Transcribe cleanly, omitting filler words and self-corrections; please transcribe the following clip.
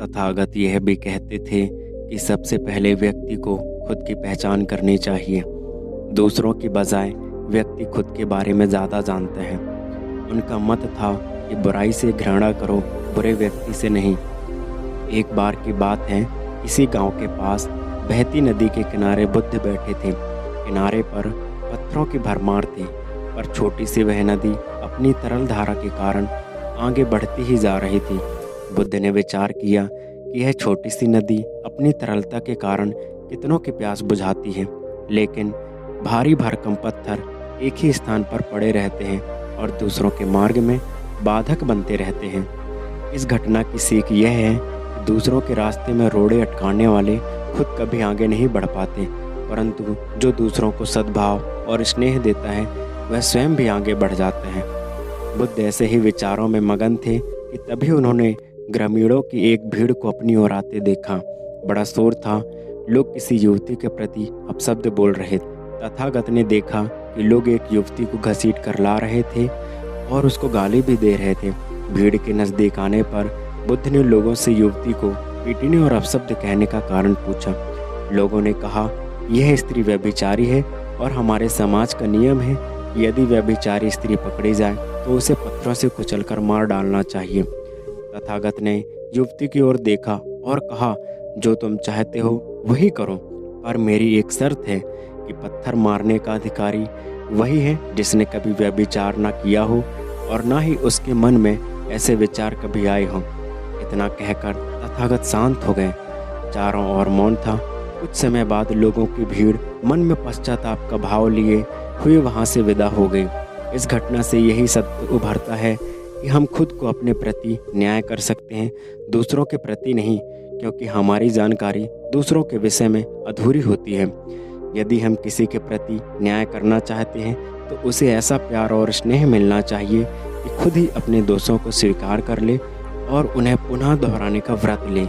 तथागत यह भी कहते थे कि सबसे पहले व्यक्ति को खुद की पहचान करनी चाहिए। दूसरों की बजाय व्यक्ति खुद के बारे में ज़्यादा जानता है। उनका मत था कि बुराई से घृणा करो, बुरे व्यक्ति से नहीं। एक बार की बात है, किसी गांव के पास बहती नदी के किनारे बुद्ध बैठे थे। किनारे पर पत्थरों की भरमार थी, पर छोटी सी वह नदी अपनी तरल धारा के कारण आगे बढ़ती ही जा रही थी। बुद्ध ने विचार किया कि यह छोटी सी नदी अपनी तरलता के कारण कितनों की प्यास बुझाती है, लेकिन भारी भरकम पत्थर एक ही स्थान पर पड़े रहते हैं और दूसरों के मार्ग में बाधक बनते रहते हैं। इस घटना की सीख यह है कि दूसरों के रास्ते में रोड़े अटकाने वाले खुद कभी आगे नहीं बढ़ पाते, परंतु जो दूसरों को सद्भाव और स्नेह देता है वह स्वयं भी आगे बढ़ जाता है। बुद्ध ऐसे ही विचारों में मगन थे कि तभी उन्होंने ग्रामीणों की एक भीड़ को अपनी ओर आते देखा। बड़ा शोर था, लोग किसी युवती के प्रति अपशब्द बोल रहे थे। तथागत ने देखा कि लोग एक युवती को घसीट कर ला रहे थे और उसको गाली भी दे रहे थे। भीड़ के नज़दीक आने पर बुद्ध ने लोगों से युवती को पीटने और अपशब्द कहने का कारण पूछा। लोगों ने कहा, यह स्त्री व्यभिचारी है और हमारे समाज का नियम है कि यदि व्यभिचारी स्त्री पकड़ी जाए तो उसे पत्थरों से कुचलकर मार डालना चाहिए। तथागत ने युवती की ओर देखा और कहा, जो तुम चाहते हो वही करो, पर मेरी एक शर्त है कि पत्थर मारने का अधिकारी वही है जिसने कभी व्यभिचार ना किया हो और ना ही उसके मन में ऐसे विचार कभी आए हों। इतना कहकर तथागत शांत हो गए। चारों ओर मौन था। कुछ समय बाद लोगों की भीड़ मन में पश्चाताप का भाव लिए हुए वहां से विदा हो गई। इस घटना से यही सत्य उभरता है कि हम खुद को अपने प्रति न्याय कर सकते हैं, दूसरों के प्रति नहीं, क्योंकि हमारी जानकारी दूसरों के विषय में अधूरी होती है। यदि हम किसी के प्रति न्याय करना चाहते हैं तो उसे ऐसा प्यार और स्नेह मिलना चाहिए कि खुद ही अपने दोषों को स्वीकार कर ले और उन्हें पुनः दोहराने का व्रत ले।